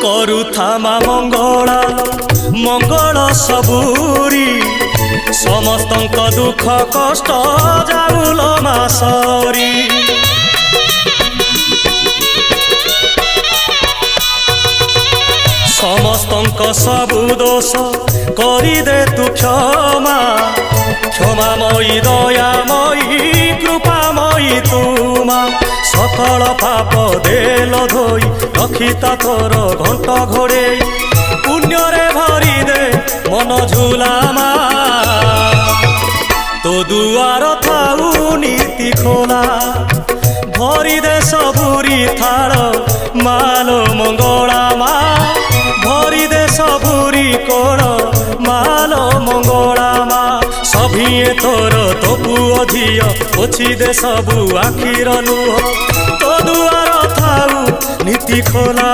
କରୁଥାମା ମଙ୍ଗଳା मंगल सबूरी समस्तंक दुख कष्ट जाऊल मासरी समस्तंक सबु दोष करी दे तू क्षमा क्षमामयी दयामयी कृपामयी तुमा सकल पाप देल धोई रखिता तोर घंट घोड़े पुण्य रे भरी दे मन झुलामा तो दुआर थाऊ नीति खोला भरी दे सबुरी थाल मालो मंगला मा भरी दे सबुरी कोण मालो मंगला मा सभिए तोर तो पुओ झियो पोछि दे सबु आखिर लुह तो दुआर थाऊ नीति खोला।